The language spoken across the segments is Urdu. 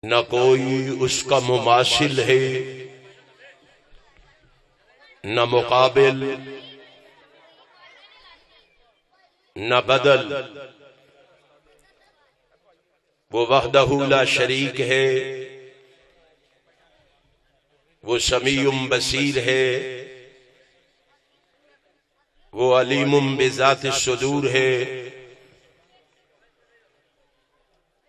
نہ کوئی اس کا مماثل ہے نہ مقابل نہ بدل، وہ وحدہ لا شریک ہے، وہ سمیع بصیر ہے، وہ علیم بذات الصدور ہے،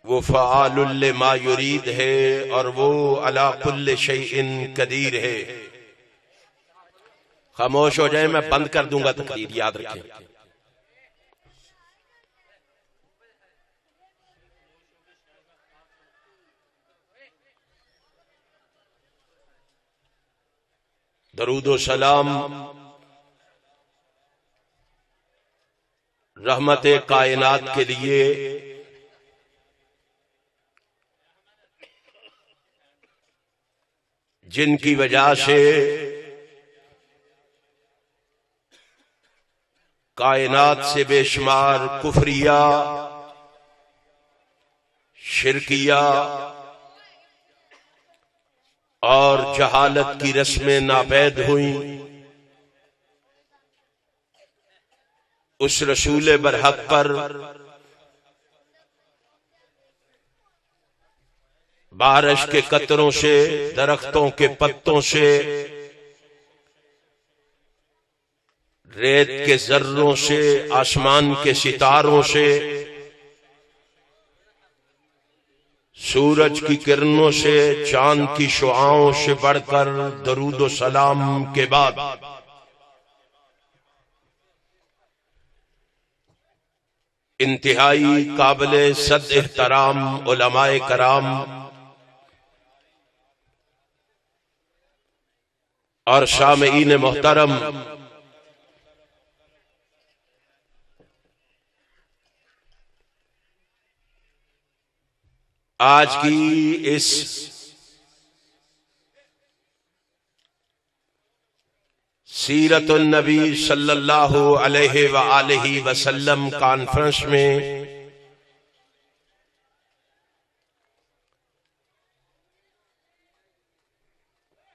وہ فعال لما یرید ہے، اور وہ علی کل شیء قدیر ہے۔ خاموش ہو جائیں، میں بند کر دوں گا تقریر، یاد رکھیں۔ درود و سلام رحمت کائنات کے لیے جن کی وجہ سے کائنات سے بے شمار کفریہ، شرکیہ اور جہالت کی رسمیں ناپید ہوئیں، اس رسول برحق پر بارش کے قطروں سے، درختوں کے پتوں سے، ریت کے ذروں سے، آسمان کے ستاروں سے، سورج کی کرنوں سے، چاند کی شعاعوں سے بڑھ کر درود و سلام کے بعد انتہائی قابل صد احترام علماء کرام اور سامعین محترم، آج کی اس سیرت النبی صلی اللہ علیہ وآلہ وسلم کانفرنس میں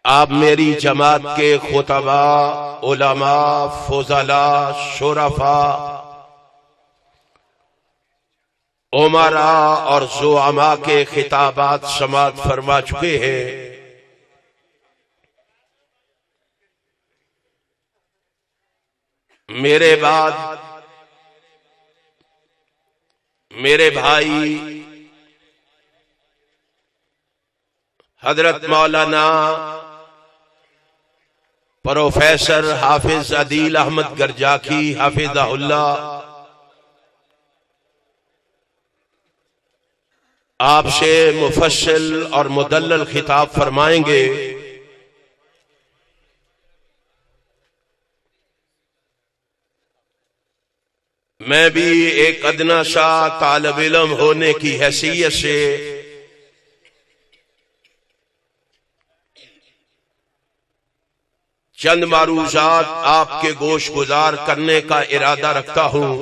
آپ میری جماعت کے خطباء، علماء، فضلاء، شرفاء، امراء اور زعماء کے خطابات سماعت فرما چکے ہیں۔ میرے بعد میرے بھائی حضرت مولانا پروفیسر حافظ عدیل احمد گرجاکی حافظہ اللہ آپ سے مفصل اور مدلل خطاب فرمائیں گے۔ میں بھی ایک ادنا سا طالب علم ہونے کی حیثیت سے چند معروضات آپ کے گوش گزار کرنے کا ارادہ رکھتا ہوں۔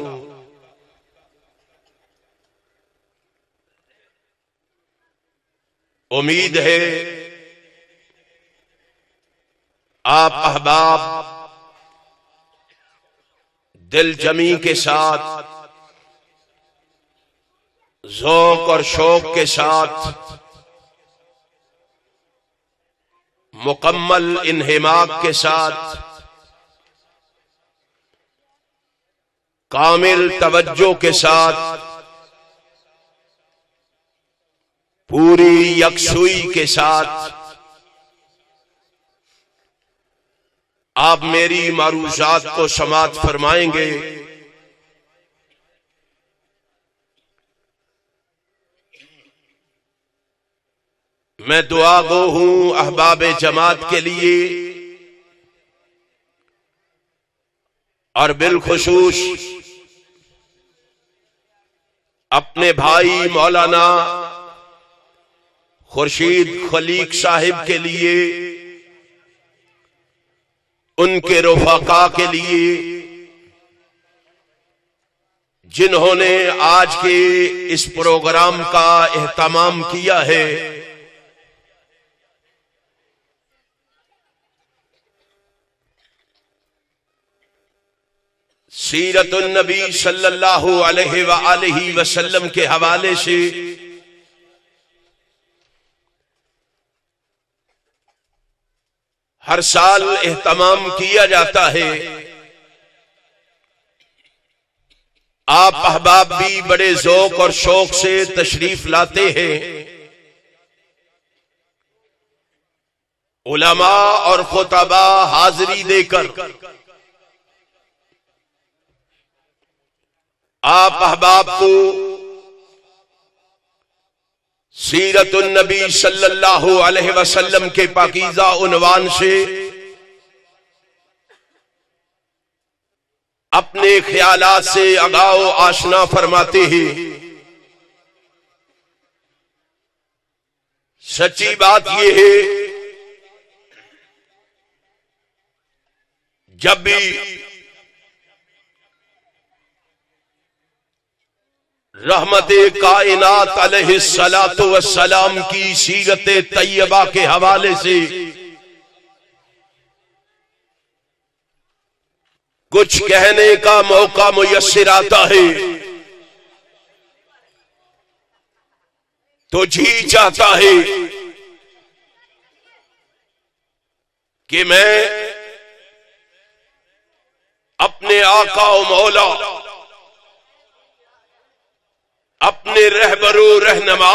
امید ہے آپ احباب دل جمی کے ساتھ، ذوق اور شوق کے ساتھ، مکمل انہماک کے ساتھ، کامل توجہ کے ساتھ، پوری یکسوئی کے ساتھ آپ میری معروضات کو سماعت فرمائیں گے۔ میں دعا گو ہوں احباب جماعت کے لیے، اور بالخصوص اپنے بھائی مولانا خورشید خلیق صاحب کے لیے، ان کے رفقا کے لیے جنہوں نے آج کے اس پروگرام کا اہتمام کیا ہے۔ سیرت النبی صلی اللہ علیہ وآلہ وسلم کے حوالے سے ہر سال اہتمام کیا جاتا ہے. آپ احباب بھی بڑے ذوق اور شوق سے تشریف لاتے ہیں. علماء اور خطباء حاضری دے کر آپ احباب کو سیرت النبی صلی اللہ علیہ وسلم کے پاکیزہ عنوان سے اپنے خیالات سے آگاہ و آشنا فرماتے ہیں. سچی بات یہ ہے جب بھی رحمت کائنات علیہ الصلوۃ والسلام کی سیرت طیبہ کے حوالے سے کچھ کہنے کا موقع میسر آتا ہے تو جی چاہتا ہے کہ میں اپنے آقا و مولا، اپنے رہبر و رہنما،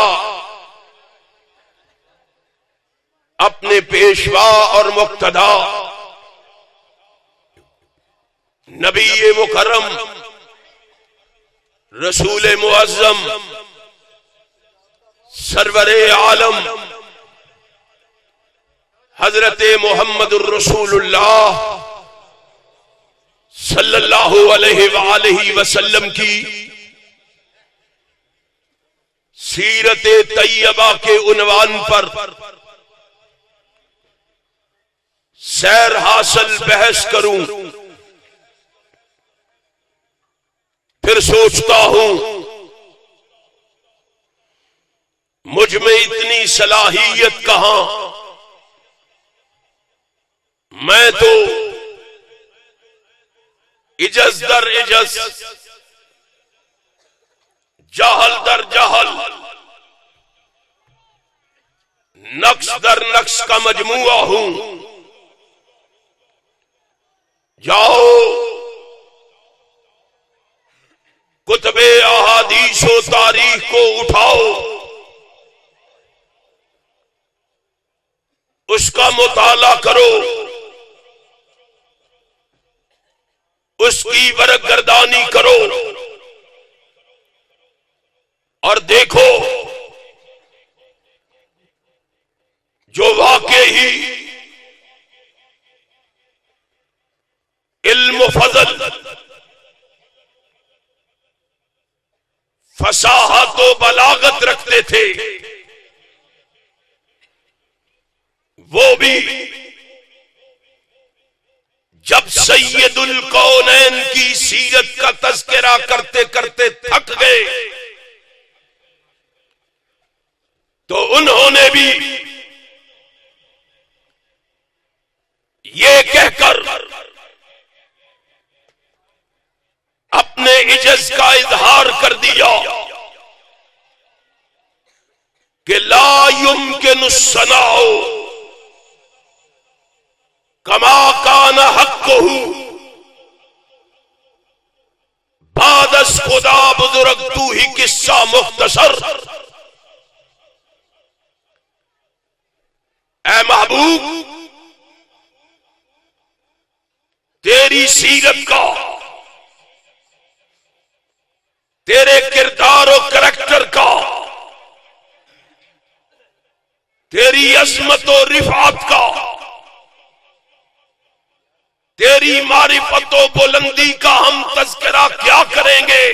اپنے پیشوا اور مقتدا نبی مکرم رسول معظم سرور عالم حضرت محمد الرسول اللہ صلی اللہ علیہ وآلہ وسلم کی سیرت طیبہ کے عنوان پر سیر حاصل بحث کروں. پھر سوچتا ہوں مجھ میں اتنی صلاحیت کہاں، میں تو عجز در عجز، جہل در جہل، نقص در نقص کا مجموعہ ہوں. جاؤ کتب احادیث و تاریخ کو اٹھاؤ، اس کا مطالعہ کرو، اس کی ورق گردانی کرو اور دیکھو جو واقعی علم و فضل، فصاحت و بلاغت رکھتے تھے، وہ بھی جب سید الکونین کی سیرت کا تذکرہ کرتے کرتے تھک گئے تو انہوں نے بھی یہ کہہ کر اپنے عجز کا اظہار کر دیا کہ لا يمكن الثناء کما کان حقہ بعد از خدا بزرگ تو ہی قصہ مختصر. اے محبوب، تیری سیرت کا، تیرے کردار و کریکٹر کا، تیری عظمت و رفعت کا، تیری معرفت و بلندی کا ہم تذکرہ کیا کریں گے؟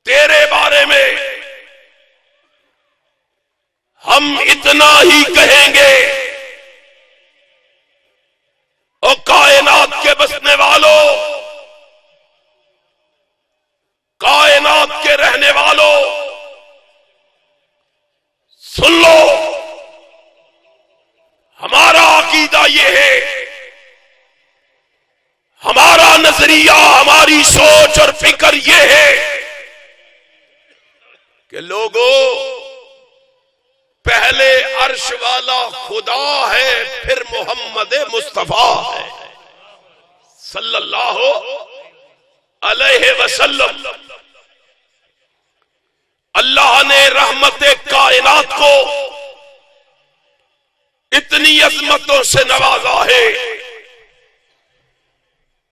تیرے بارے میں ہم اتنا ہی کہیں گے، اور کائنات کے بسنے والوں، کائنات کے رہنے والوں، سن لو، ہمارا عقیدہ یہ ہے یہ ہے کہ لوگوں پہلے عرش والا خدا ہے، پھر محمد مصطفیٰ ہے صلی اللہ علیہ وسلم۔ اللہ نے رحمت کائنات کو اتنی عظمتوں سے نوازا ہے،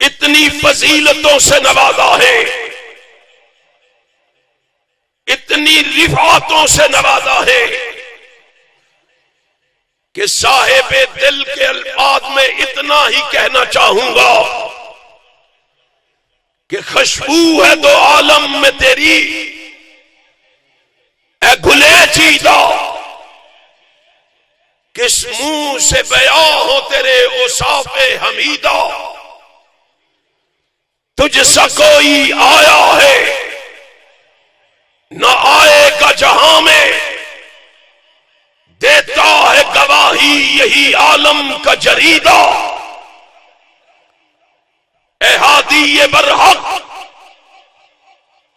اتنی فضیلتوں سے نوازا ہے، اتنی رفعتوں سے نوازا ہے کہ صاحب دل کے الفاظ میں اتنا ہی کہنا چاہوں گا کہ خوشبو ہے دو عالم میں تیری اے گلے چیدہ، کس منہ سے بیاں ہو تیرے اوصاف حمیدہ، تجھ سا کوئی آیا ہے نہ آئے گا جہاں میں، دیتا ہے گواہی یہی عالم کا جریدہ، اے ہادی برحق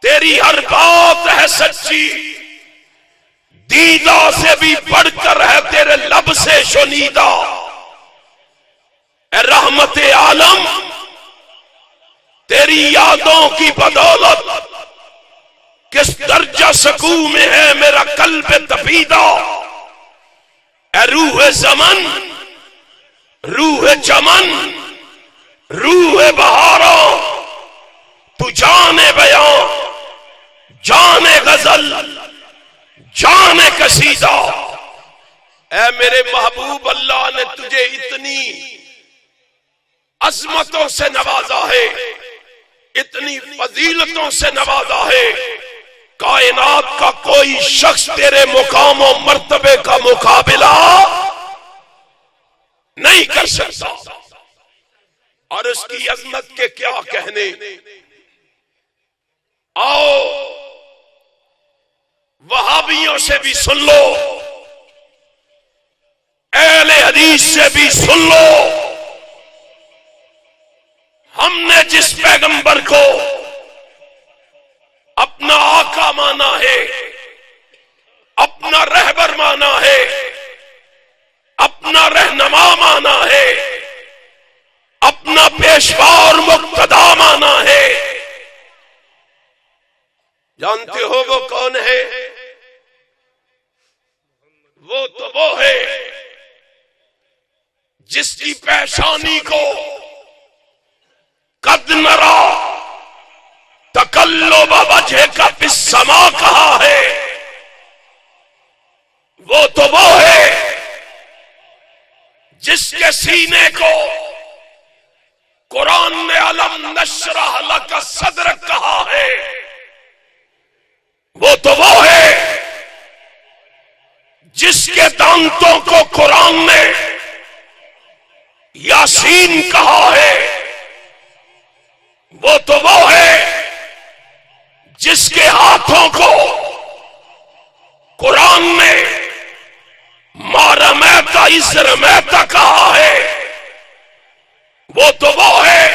تیری ہر بات ہے سچی، دیدہ سے بھی بڑھ کر ہے تیرے لب سے شنیدہ، اے رحمت عالم تیری یادوں کی بدولت کس درجہ سکون میں ہے میرا قلب تپیدہ، اے روح زمن، روح چمن، روح بہاروں، تو جانے بیاں، جانے غزل، جانے قصیدہ، اے میرے محبوب اللہ نے تجھے اتنی عظمتوں سے نوازا ہے، اتنی فضیلتوں سے نوازا ہے، کائنات کا کوئی شخص تیرے مقام و مرتبے کا مقابلہ نہیں کر سکتا، اور اس کی عظمت کے کیا کہنے۔ آؤ وہابیوں سے بھی سن لو، اہل حدیث سے بھی سن لو، ہم نے جس پیغمبر کو اپنا آقا مانا ہے، اپنا رہبر مانا ہے، اپنا رہنما مانا ہے، اپنا پیشوا اور مقتدا مانا ہے، جانتے ہو وہ کون ہے؟ وہ تو وہ ہے جس کی پیشانی کو قد نرا تقلب وجہ کا فی السماء کہا ہے، وہ تو وہ ہے جس کے سینے کو قرآن نے علم نشرح لک صدرک کہا ہے، وہ تو وہ ہے جس کے دانتوں کو قرآن نے یاسین کہا ہے، وہ تو وہ ہے جس کے ہاتھوں کو قرآن نے ما رمیت اذ رمیت کہا ہے، وہ تو وہ ہے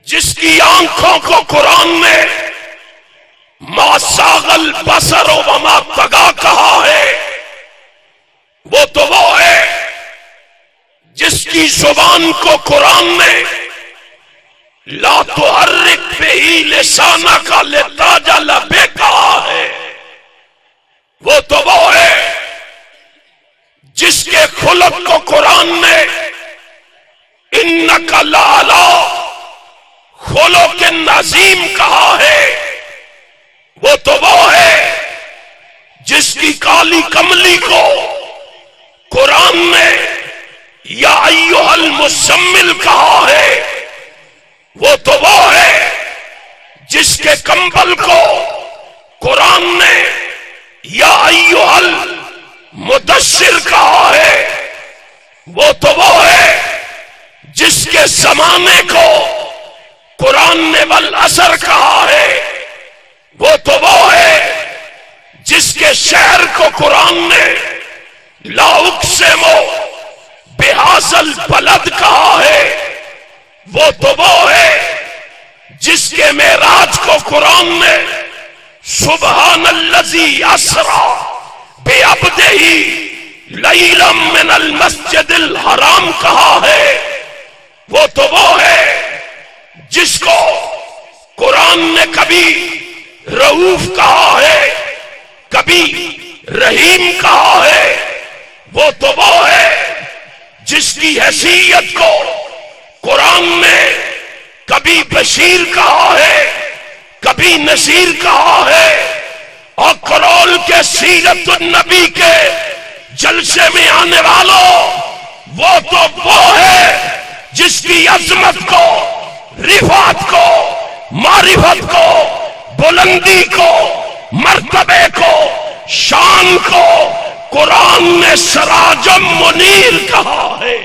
جس کی آنکھوں کو قرآن نے ما زاغ البصر وما طغی کہا ہے، وہ تو وہ ہے جس کی زبان کو قرآن نے لا تحرک بہ لسانک لتعجل بہ کہا ہے، وہ تو وہ ہے جس کے خلق کو قرآن نے انک لعلی خلق عظیم کہا ہے، وہ تو وہ ہے جس کی کالی کملی کو قرآن نے یا ایھا المزمل کہا ہے، وہ تو وہ ہے جس کے کمبل کو قرآن نے یا ایھا المدثر کہا ہے، وہ تو وہ ہے جس کے زمانے کو قرآن نے والعصر کہا ہے، وہ تو وہ ہے جس کے شہر کو قرآن نے لا اقسم بہذا البلد کہا ہے، وہ تو وہ ہے جس کے معراج کو قرآن نے سبحان الذی اسرا بعبدہ لیلا من المسجد الحرام کہا ہے، وہ تو وہ ہے جس کو قرآن نے کبھی رؤوف کہا ہے، کبھی رحیم کہا ہے، وہ تو وہ ہے جس کی حیثیت کو قرآن نے کبھی بشیر کہا ہے، کبھی نذیر کہا ہے، اور کرول کے سیرت النبی کے جلسے میں آنے والوں، وہ تو وہ ہے جس کی عظمت کو، رفعت کو، معرفت کو، بلندی کو، مرتبے کو، شان کو قرآن نے سراجم منیر کہا ہے۔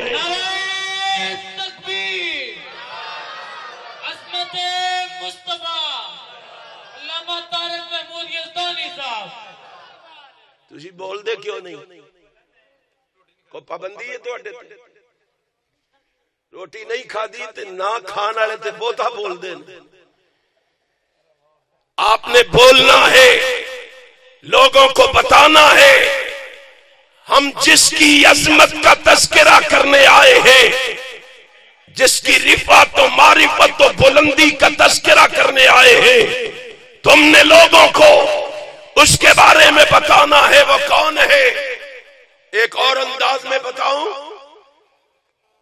تجھے بول دے کیوں نہیں؟ کوئی پابندی ہے تو اڈے روٹی نہیں کھا دی تے نہ کھان والے تے بہتا بول دے۔ آپ نے بولنا ہے، لوگوں کو بتانا ہے، ہم جس کی عظمت کا تذکرہ کرنے آئے ہیں، جس کی رفعت و معرفت و بلندی کا تذکرہ کرنے آئے ہیں، تم نے لوگوں کو اس کے بارے میں بتانا ہے وہ کون ہے۔ ایک اور انداز میں بتاؤں،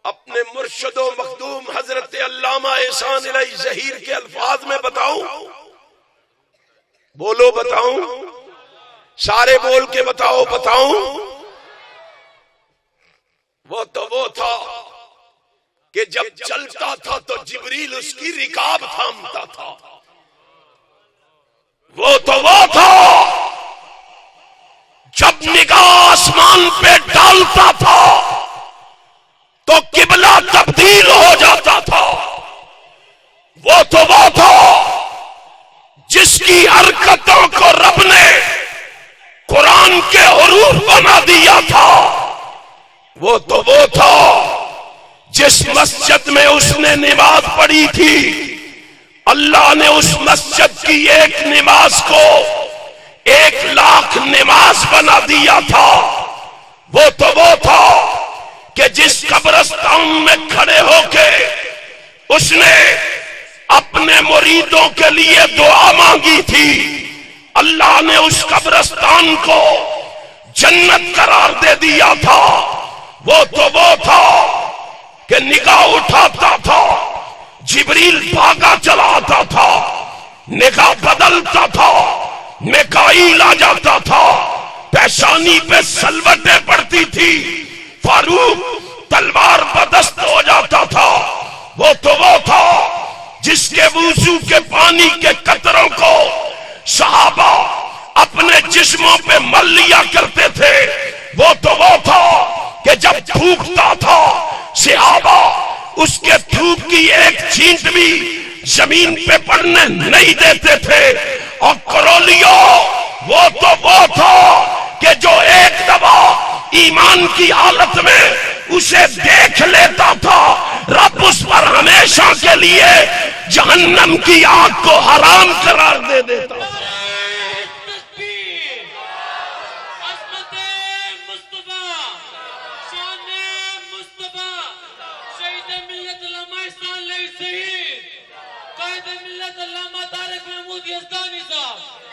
اپنے مرشد و مخدوم حضرت علامہ احسان الہی ظہیر کے الفاظ میں بتاؤں، بولو بتاؤں، سارے بول کے بتاؤ بتاؤں۔ وہ تو وہ تھا کہ جب چلتا تھا تو جبریل اس کی رکاب تھامتا تھا۔ وہ تو وہ تھا جب نگاہ آسمان پہ ڈالتا تھا تو قبلہ تبدیل ہو جاتا تھا۔ وہ تو وہ تھا جس کی حرکتوں کو رب نے قرآن کے حروف بنا دیا تھا۔ وہ تو وہ تھا جس مسجد میں اس نے نماز پڑھی تھی، اللہ نے اس مسجد کی ایک نماز کو 1,00,000 نماز بنا دیا تھا۔ وہ تو وہ تھا کہ جس قبرستان میں کھڑے ہو کے اس نے اپنے مریدوں کے لیے دعا مانگی تھی، اللہ نے اس قبرستان کو جنت قرار دے دیا تھا۔ وہ تو وہ تھا کہ نگاہ اٹھاتا تھا، جبریل بھاگا چلا آتا تھا، نگاہ بدلتا تھا، میکائیل آ جاتا تھا، پیشانی پہ سلوٹیں پڑتی تھی، فاروق تلوار بدست ہو جاتا تھا۔ وہ تو وہ تھا جس کے وضو کے پانی کے قطروں کو صحابہ اپنے جسموں پہ مل لیا کرتے تھے۔ وہ تو وہ تھا کہ جب تھوکتا تھا صحابہ اس کے تھوک کی ایک چھینٹ بھی زمین پہ پڑنے نہیں دیتے تھے۔ اور کرولیو، وہ تو وہ تھا کہ جو ایک دفعہ ایمان کی حالت میں اسے دیکھ لیتا تھا، رب اس پر ہمیشہ کے لیے جہنم کی آگ کو حرام قرار دے دیتا۔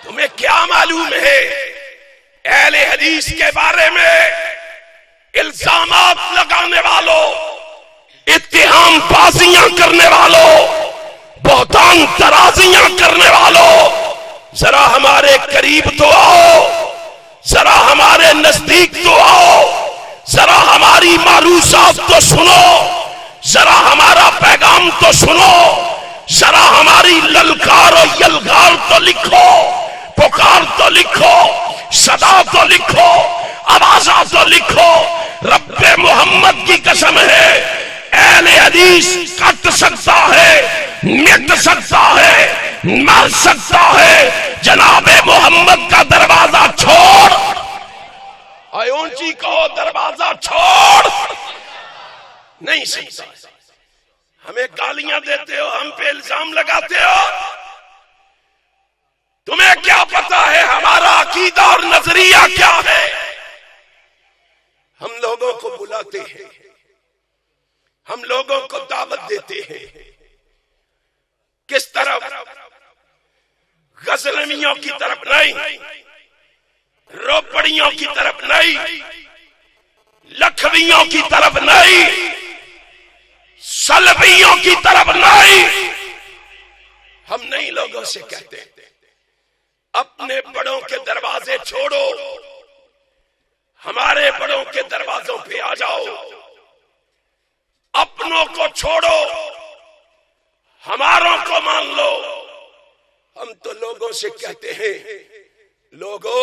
تمہیں کیا معلوم ہے اہل حدیث کے بارے میں الزامات لگانے والوں، اتہام بازیاں کرنے والوں، بہتان ترازیاں کرنے والوں، ذرا ہمارے قریب تو آؤ، ذرا ہمارے نزدیک تو آؤ، ذرا ہماری معروضات تو سنو، ذرا ہمارا پیغام تو سنو، ذرا ہماری للکار و یلغار تو لکھو، پکار تو لکھو، صدا تو لکھو، آوازہ تو لکھو۔ رب محمد کی قسم ہے اہل حدیث کٹ سکتا ہے، مٹ سکتا ہے، مر سکتا ہے، جناب محمد کا دروازہ چھوڑ، آئے اونچی کہو دروازہ چھوڑ نہیں سکتا۔ ہمیں گالیاں دیتے ہو، ہم پہ الزام لگاتے ہو، تمہیں کیا پتا ہے ہمارا عقیدہ اور نظریہ کیا ہے؟ ہم لوگوں کو بلاتے ہیں، ہم لوگوں کو دعوت دیتے ہیں، کس طرف؟ غزنویوں کی طرف نہیں، روپڑیوں کی طرف نہیں، لکھویوں کی طرف نہیں، سلفیوں کی طرف نہیں۔ ہم نئی لوگوں سے کہتے ہیں اپنے بڑوں کے دروازے چھوڑو، ہمارے بڑوں کے دروازوں پہ آ جاؤ، اپنوں کو چھوڑو، ہماروں کو مان لو۔ ہم تو لوگوں سے کہتے ہیں لوگوں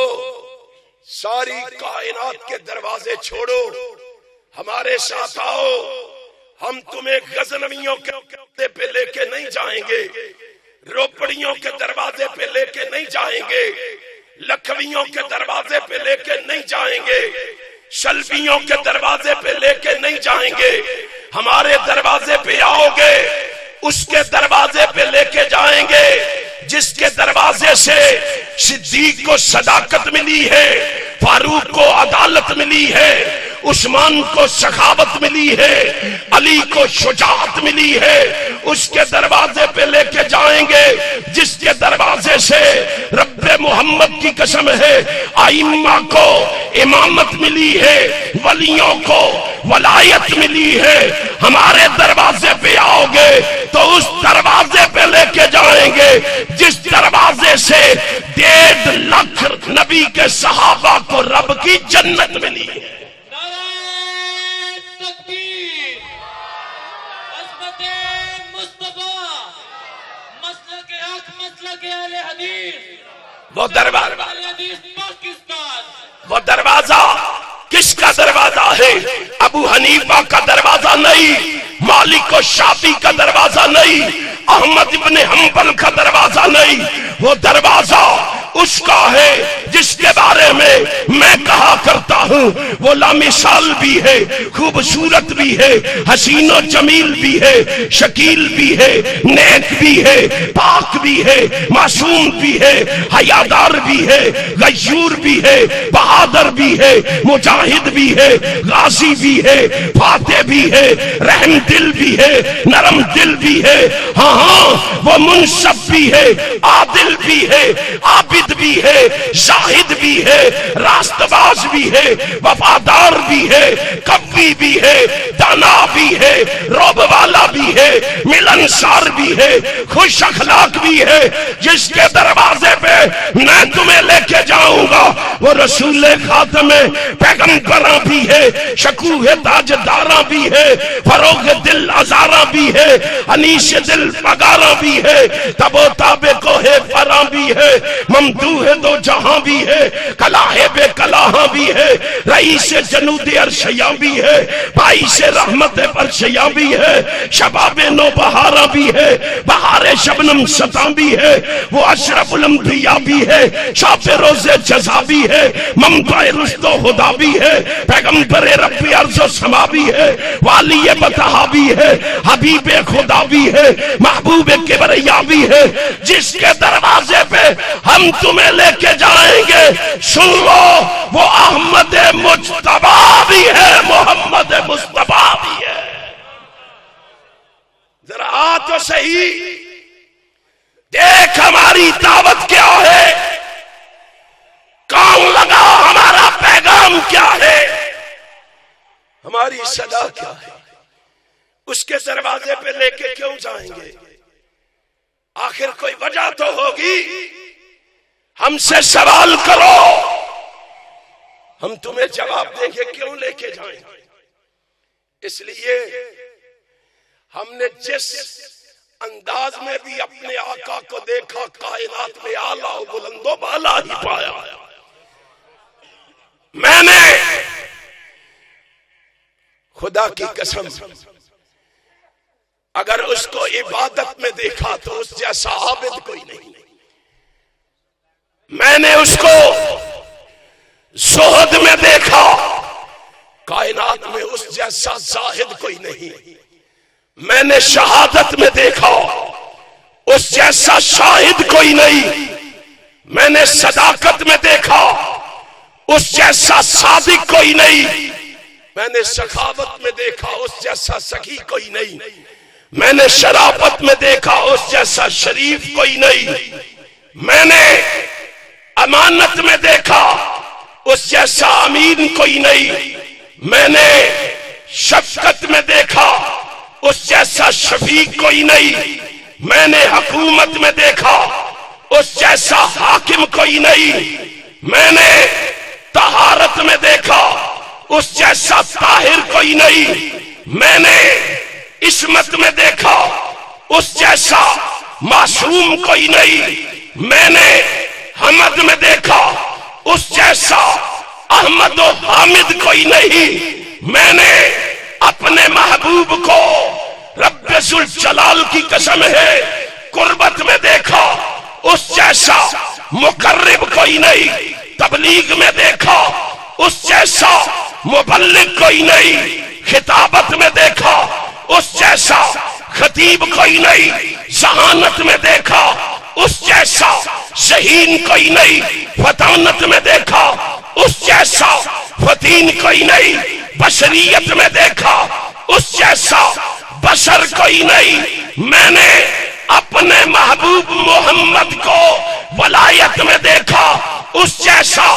ساری کائنات کے دروازے چھوڑو، ہمارے ساتھ آؤ، ہم تمہیں غزنویوں کے دروازے پہ لے کے نہیں جائیں گے، روپڑیوں کے دروازے پہ لے کے نہیں جائیں گے، لکھویوں کے دروازے پہ لے کے نہیں جائیں گے، شلفیوں کے دروازے پہ لے کے نہیں جائیں گے، ہمارے دروازے پہ آؤ گے، اس کے دروازے پہ لے کے جائیں گے جس کے دروازے سے صدیق کو صداقت ملی ہے، فاروق کو عدالت ملی ہے، عثمان کو سخاوت ملی ہے، علی کو شجاعت ملی ہے، اس کے دروازے پہ لے کے جائیں گے جس کے دروازے سے رب محمد کی قسم ہے ائمہ کو امامت ملی ہے، ولیوں کو ولایت ملی ہے۔ ہمارے دروازے پہ آؤ گے تو اس دروازے پہ لے کے جائیں گے جس دروازے سے 1.5 لاکھ نبی کے صحابہ کو رب کی جنت ملی ہے۔ وہ دروازہ کس کا دروازہ ہے؟ ابو حنیفہ کا دروازہ نہیں، مالک و شافعی کا دروازہ نہیں، احمد ابن حنبل کا دروازہ نہیں، وہ دروازہ اس کا ہے جس کے بارے میں کہا کرتا ہوں وہ لامثال بھی ہے، خوبصورت بھی ہے، حسین و جمیل بھی ہے، شکیل بھی ہے، نیک بھی ہے، پاک بھی ہے، معصوم بھی ہے، حیادار بھی ہے، غیور بھی ہے، بہادر بھی ہے، مجاہد بھی ہے، غازی بھی ہے، فاتح بھی ہے، رحم دل بھی ہے، نرم دل بھی ہے، ہاں وہ منصف بھی ہے، عادل بھی ہے، عابد بھی ہے، زاہد بھی ہے، راست باز بھی ہے، وفادار بھی ہے، قوی بھی ہے، دانا بھی ہے، رعب والا بھی ہے، ملنسار بھی ہے، خوش اخلاق بھی ہے۔ جس کے دروازے پہ میں تمہیں لے کے جاؤں گا وہ رسول خاتم پیغمبراں بھی ہے، شکوہ تاجداراں بھی ہے، فروغ دل ازاراں بھی ہے، انیس دل پگاراں بھی ہے، تب و تاب کوہ فراں بھی ہے، ممدوح دو جہاں بھی ہے، کلاہ بے کلاہاں بھی ہے، رئیس جنود عرشیاں بھی ہے، باعث رحمت پرشیاں بھی ہے، شباب نو بہاراں بھی ہے، بہار شبنم سطاں بھی ہے، وہ اشرف الانبیاء بھی ہے، شاف روز جزا بھی ہے، منبع رشد و ہدا بھی ہے، پیغمبر رب عرض و سما بھی ہے، والی بطحا بھی ہے، حبیب خدا بھی ہے، محبوب کبریا بھی ہے۔ جس کے دروازے پہ ہم تمہیں لے کے جائیں گے سن لو وہ احمد مجتبی بھی ہے، محمد مصطفیٰ بھی ہے۔ ذرا آ تو صحیح دیکھ ہماری دعوت کیا ہے، کام لگا ہمارا پیغام کیا ہے، ہماری صدا کیا ہے، اس کے دروازے پہ لے کے کیوں جائیں گے؟ آخر کوئی وجہ تو ہوگی، ہم سے سوال کرو، ہم تمہیں جواب دیں گے کیوں لے کے جائیں۔ اس لیے ہم نے جس انداز میں بھی اپنے آقا کو دیکھا کائنات میں اعلیٰ و بلند و بالا ہی پایا۔ میں نے خدا کی قسم اگر اس کو عبادت میں دیکھا تو اس جیسا عابد کوئی نہیں، میں نے اس کو زہد میں دیکھا، کائنات میں اس جیسا زاہد کوئی نہیں، میں نے شہادت میں دیکھا اس جیسا شاہد کوئی نہیں، میں نے صداقت میں دیکھا اس جیسا صادق کوئی نہیں، میں نے سخاوت میں دیکھا اس جیسا سخی کوئی نہیں، میں نے شرافت میں دیکھا اس جیسا شریف کوئی نہیں، میں نے امانت میں دیکھا اس جیسا امین کوئی نہیں، میں نے شفقت میں دیکھا اس جیسا شفیق کوئی نہیں، میں نے حکومت میں دیکھا اس جیسا حاکم کوئی نہیں، میں نے طہارت میں دیکھا اس جیسا طاہر کوئی نہیں، میں نے عصمت میں دیکھا اس جیسا معصوم کوئی نہیں، میں نے حمد میں دیکھا اس جیسا احمد و حامد کوئی نہیں، میں نے اپنے محبوب کو رب ذوالجلال کی قسم ہے قربت میں دیکھا اس جیسا مقرب کوئی نہیں، تبلیغ میں دیکھا اس جیسا مبلغ کوئی نہیں، خطابت میں دیکھا اس جیسا خطیب کوئی نہیں، ذہانت میں دیکھا اس جیسا ذہین کوئی نہیں، فطانت میں دیکھا اس جیسا فطین کوئی نہیں، بشریت میں دیکھا اس جیسا بشر کوئی نہیں، میں نے اپنے محبوب محمد کو ولایت میں دیکھا اس جیسا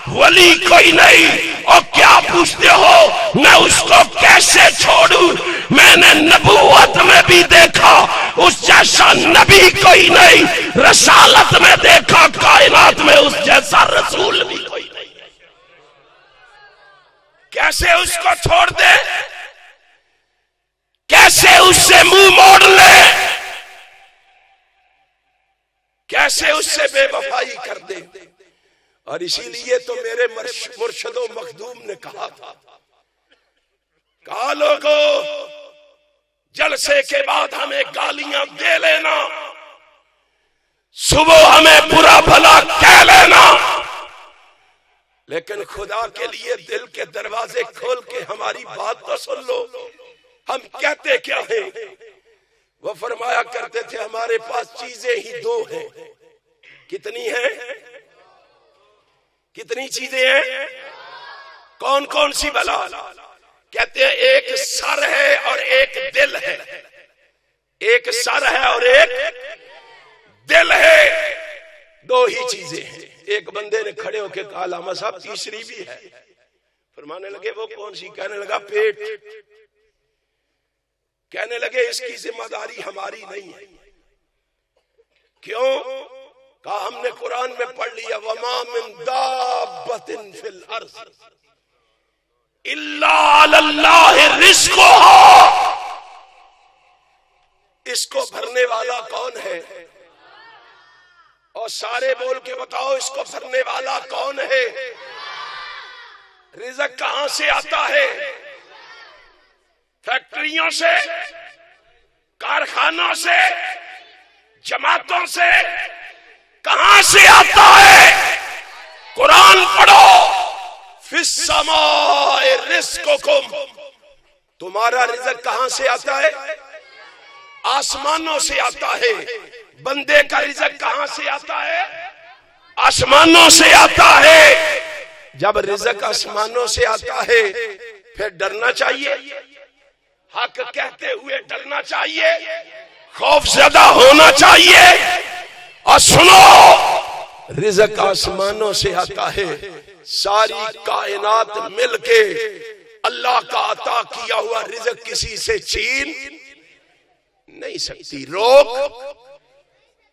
ولی کوئی نہیں، اور کیا پوچھتے ہو میں اس کو کیسے چھوڑوں، میں نے نبوت میں بھی دیکھا اس جیسا نبی کوئی نہیں، رسالت میں دیکھا کائنات میں اس جیسا رسول بھی کوئی نہیں، کیسے اس کو چھوڑ دے، کیسے اس سے منہ موڑ لے، کیسے اس سے بے وفائی کر دے۔ اور اسی لیے تو میرے مرشد و مخدوم نے کہا تھا، کہا لوگو جلسے کے بعد ہمیں گالیاں دے لینا، صبح ہمیں برا بھلا کہہ لینا، لیکن خدا کے لیے دل کے دروازے کھول کے ہماری بات تو سن لو، ہم کہتے کیا ہیں۔ وہ فرمایا کرتے تھے ہمارے پاس چیزیں ہی دو ہیں، کتنی ہیں؟ کتنی چیزیں ہیں؟ کون کون سی بلا؟ کہتے ہیں ایک سر ہے اور ایک دل ہے، ایک سر ہے اور ایک دل ہے، دو ہی چیزیں ہیں۔ ایک بندے نے کھڑے ہو کے کہا علامہ صاحب تیسری بھی ہے، فرمانے لگے وہ کون سی؟ کہنے لگا پیٹ۔ کہنے لگے اس کی ذمہ داری ہماری نہیں ہے۔ کیوں؟ کہا ہم نے قرآن میں پڑھ لیا وَمَا مِن دَابَّةٍ فِي الْأَرْضِ إِلَّا عَلَى اللَّهِ رِزْقُهَا۔ اس کو بھرنے والا کون ہے؟ اور سارے بول کے بتاؤ اس کو بھرنے والا کون ہے؟ رزق کہاں سے آتا ہے؟ فیکٹریوں سے، کارخانوں سے، جماعتوں سے، کہاں سے آتا ہے؟ قرآن پڑھو، فِي السَّمَاءِ رِزْقُكُمْ، تمہارا رزق کہاں سے آتا ہے؟ آسمانوں سے آتا ہے۔ بندے کا رزق کہاں سے آتا ہے؟ آسمانوں سے آتا ہے۔ جب رزق آسمانوں سے آتا ہے پھر ڈرنا چاہیے، حق کہتے ہوئے ڈرنا چاہیے، خوف زدہ ہونا چاہیے۔ اور سنو، رزق آسمانوں سے آتا ہے، ساری کائنات مل کے اللہ کا عطا کیا ہوا رزق کسی سے چھین نہیں سکتی۔ روک،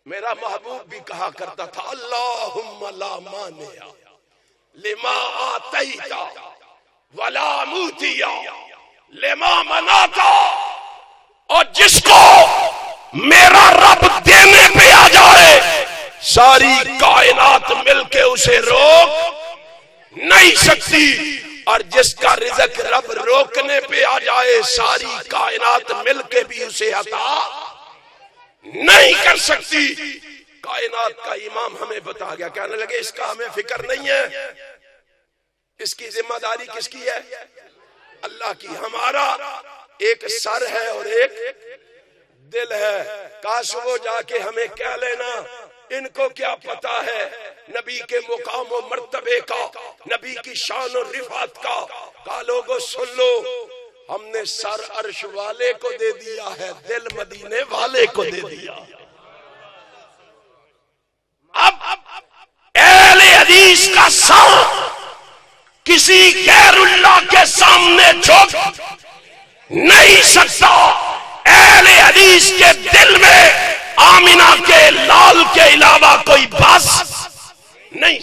میرا محبوب بھی کہا کرتا تھا اللہم لا مانع لما آتیت ولا موتی لما منعت، اور جس کو میرا رب دینے پہ آ جائے ساری کائنات مل کے اسے روک نہیں سکتی، اور جس کا رزق رب روکنے پہ آ جائے ساری کائنات مل کے بھی اسے عطا نہیں کر سکتی۔ کائنات کا امام ہمیں بتا گیا، کہنے لگے اس کا ہمیں فکر نہیں ہے، اس کی ذمہ داری کس کی ہے؟ اللہ کی۔ ہمارا ایک سر ہے اور ایک دل ہے. کاش وہ جا کے ہمیں کہہ لینا ان کو کیا پتا ہے نبی کے مقام و مرتبے کا, نبی کی شان و رفعت کا. کہا لوگو سن لو, ہم نے سر عرش والے کو دے دیا ہے, دل مدینے والے کو دے دیا. اب اہل حدیث کا سر کسی غیر اللہ کے سامنے جھک نہیں سکتا. اہل حدیث کے دل میں آمینہ کے لال کے علاوہ کوئی بس نہیں.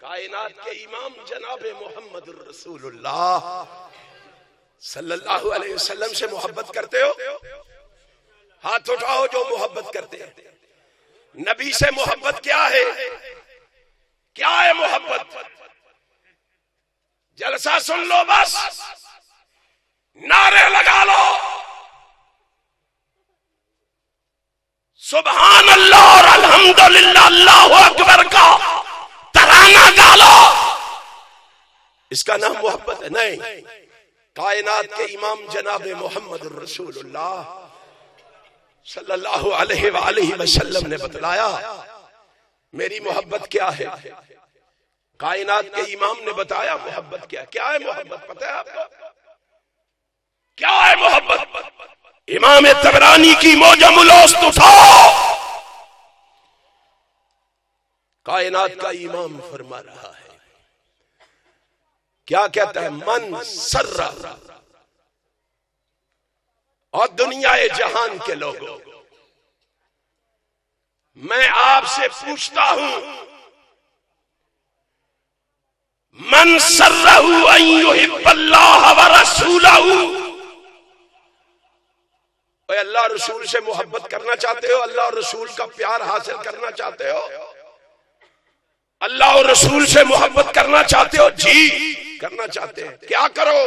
کائنات کے امام جناب محمد رسول اللہ صلی اللہ علیہ وسلم سے محبت کرتے ہو؟ ہاتھ اٹھاؤ جو محبت کرتے ہیں. نبی سے محبت کیا ہے؟ کیا ہے محبت؟ جلسہ سن لو, بس نعرے لگا لو, سبحان اللہ اور الحمدللہ اللہ اکبر کا ترانہ گا لو. اس کا نام محبت ہے؟ نہیں. کائنات کے امام جناب محمد رسول اللہ صلی اللہ علیہ وآلہ وسلم نے بتلایا میری محبت کیا ہے. کائنات کے امام نے بتایا محبت کیا ہے. کیا ہے محبت پتہ ہے آپ کو؟ کیا ہے محبت؟ امام طبرانی کی موجم الاوسط اٹھاؤ, کائنات کا امام فرما رہا ہے. کیا کہتا ہے؟ من سر, اور دنیا جہان کے لوگوں میں آپ سے پوچھتا ہوں, من سرہ ان یحب اللہ ورسولہ, اے اللہ رسول سے محبت کرنا چاہتے ہو؟ اللہ اور رسول کا پیار حاصل کرنا چاہتے ہو؟ اللہ اور رسول سے محبت کرنا چاہتے ہو؟ جی کرنا چاہتے ہیں. کیا کرو؟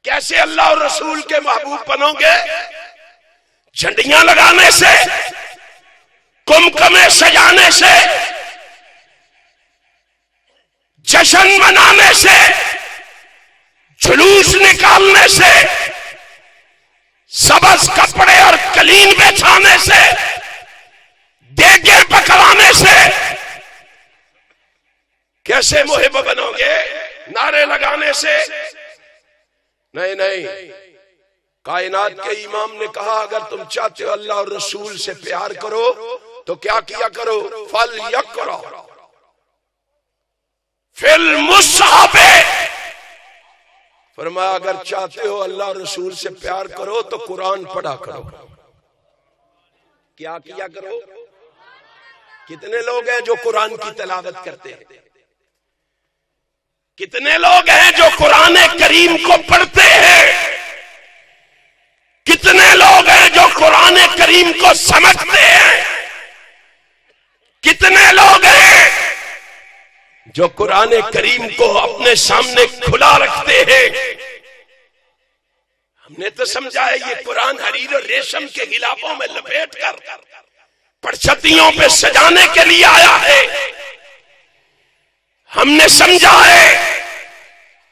کیسے اللہ اور رسول کے محبوب بنو گے؟ جھنڈیاں لگانے سے, کمکمے سجانے سے, جشن منانے سے, جلوس نکالنے سے, سبز کپڑے اور قلین بچھانے سے, دیگیں پکوانے سے. کیسے محب بنو گے؟ نعرے لگانے سے نہیں. کائنات کے امام نے کہا اگر تم چاہتے ہو اللہ اور رسول سے پیار کرو تو کیا کیا کرو؟ فَلْيَقْرَأْ فِي الْمُصْحَفِ. فرمایا اگر چاہتے ہو اللہ اور رسول سے پیار کرو تو قرآن پڑھا کرو. کیا کیا کرو؟ کتنے لوگ ہیں جو قرآن کی تلاوت کرتے ہیں؟ کتنے لوگ ہیں جو قرآن کریم کو پڑھتے ہیں؟ کتنے لوگ ہیں جو قرآن کریم کو سمجھتے ہیں؟ کتنے لوگ ہیں جو قرآن کریم کو اپنے سامنے کھلا رکھتے ہیں؟ ہم نے تو سمجھا ہے یہ قرآن حریر اور ریشم کے غلافوں میں لپیٹ کر پرچتیوں پہ سجانے کے لیے آیا ہے. ہم نے سمجھا ہے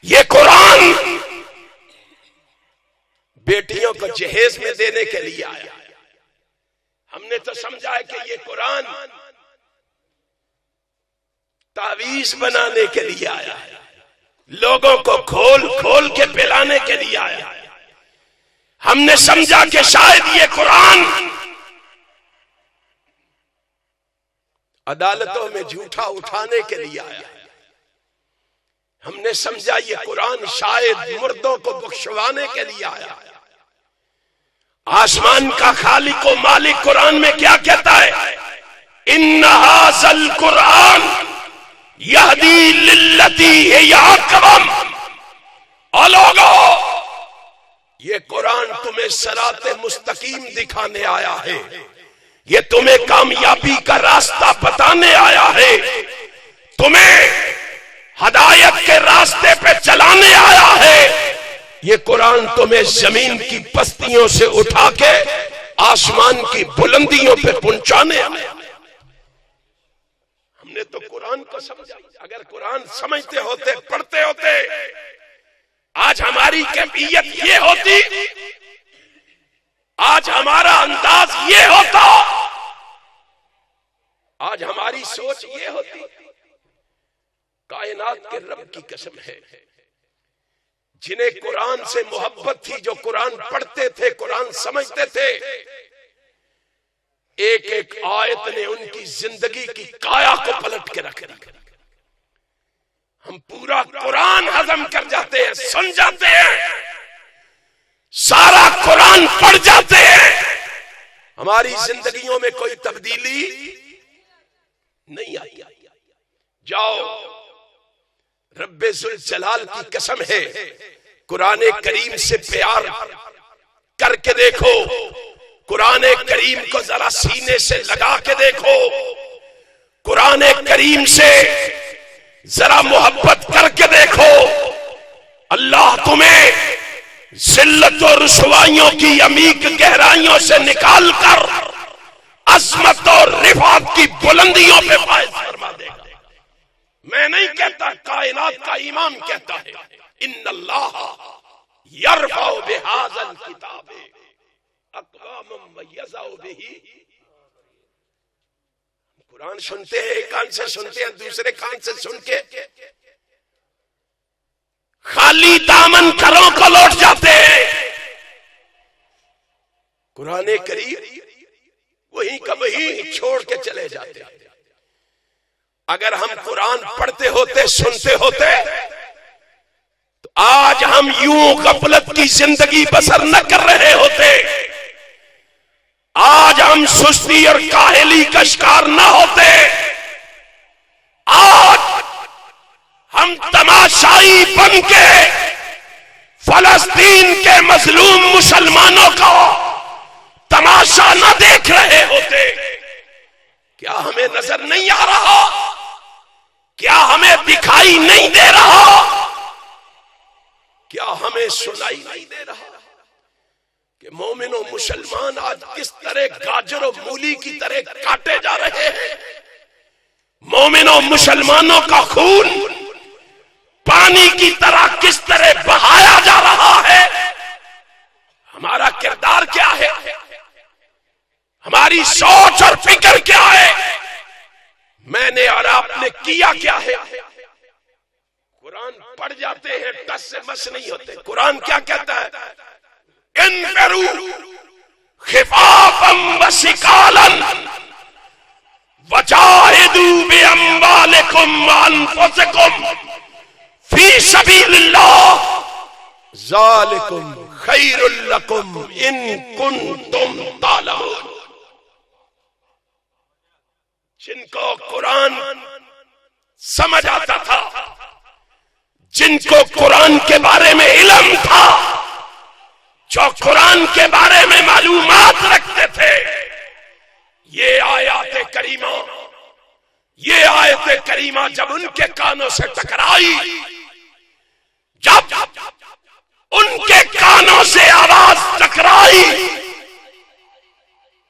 یہ قرآن بیٹیوں کو جہیز میں دینے کے لیے آیا ہے. ہم نے تو سمجھا ہے کہ یہ قرآن تعویذ بنانے کے لیے آیا ہے, لوگوں کو کھول کھول کے پلانے کے لیے آیا ہے. ہم نے سمجھا کہ شاید یہ قرآن عدالتوں میں جھوٹا اٹھانے کے لیے آیا ہے. ہم نے سمجھا یہ قرآن شاید مردوں کو بخشوانے کے لیے آیا ہے. آسمان کا خالق و مالک قرآن میں کیا کہتا ہے؟ ان ھذا القرآن یہدی للتی ہی اقوم. اور لوگو یہ قرآن تمہیں صراط مستقیم دکھانے آیا ہے, یہ تمہیں کامیابی کا راستہ بتانے آیا ہے, تمہیں ہدایت کے راستے پہ چلانے آیا ہے. یہ قرآن تمہیں زمین کی پستیوں سے اٹھا کے آسمان کی بلندیوں پہ پہنچانے آیا. ہم نے تو قرآن کو سمجھا. اگر قرآن سمجھتے ہوتے, پڑھتے ہوتے, آج ہماری کیفیت یہ ہوتی، آج ہمارا انداز یہ ہوتا، آج ہماری سوچ یہ ہوتی، کائنات کے رب کی قسم ہے جنہیں قرآن سے محبت تھی، جو قرآن پڑھتے تھے، قرآن سمجھتے تھے، ایک ایک آیت نے ان کی زندگی کی کایا کو پلٹ کے رکھ دیا۔ ہم پورا قرآن ہضم کر جاتے ہیں، سن جاتے ہیں، سارا قرآن پڑھ جاتے ہیں، ہماری زندگیوں میں کوئی تبدیلی نہیں آئی۔ جاؤ، رب ذوالجلال کی قسم ہے، قرآن کریم سے پیار کر کے دیکھو، قرآن کریم کو ذرا سینے سے لگا کے دیکھو، قرآن کریم سے ذرا محبت کر کے دیکھو، اللہ تمہیں ذلت و رسوائیوں کی عمیق گہرائیوں سے نکال کر عظمت اور رفعت کی بلندیوں پہ فائز فرما دے گا۔ میں نہیں کہتا، کائنات کا امام کہتا ہے، ان اللہ یرفع بہذا الکتاب اقواما ویضع بہ۔ قرآن سنتے ہیں، ایک کان سے سنتے ہیں، دوسرے کان سے سن کے خالی دامن گھروں کو لوٹ جاتے ہیں۔ قرآن کریم وہیں کا وہیں چھوڑ کے چلے جاتے ہیں۔ اگر ہم قرآن پڑھتے ہوتے، سنتے ہوتے، تو آج ہم یوں غفلت کی زندگی بسر نہ کر رہے ہوتے، آج ہم سستی اور کاہلی کا شکار نہ ہوتے، آج ہم تماشائی بن کے فلسطین کے مظلوم مسلمانوں کا تماشا نہ دیکھ رہے ہوتے۔ کیا ہمیں نظر نہیں آ رہا؟ کیا ہمیں دکھائی نہیں دے رہا؟ کیا ہمیں سنائی نہیں دے رہا کہ مومن و مسلمان آج کس طرح گاجر و مولی کی طرح کاٹے جا رہے ہیں؟ مومن و مسلمانوں کا خون پانی کی طرح کس طرح بہایا جا رہا ہے؟ ہمارا کردار کیا ہے؟ ہماری سوچ اور فکر کیا ہے؟ میں نے اور آپ نے کیا کیا ہے؟ قرآن پڑھ جاتے ہیں، ٹس سے مس نہیں ہوتے۔ قرآن کیا کہتا ہے؟ انفروا خفافا وثقالا وجاہدوا باموالکم وانفسکم فی سبیل اللہ ذالکم خیر لکم ان کنتم تعلمون۔ جن کو قرآن سمجھ آتا تھا، جن کو قرآن کے بارے میں علم تھا، جو قرآن کے بارے میں معلومات رکھتے تھے، یہ آیات کریمہ جب ان کے کانوں سے ٹکرائی، جب ان کے کانوں سے آواز ٹکرائی،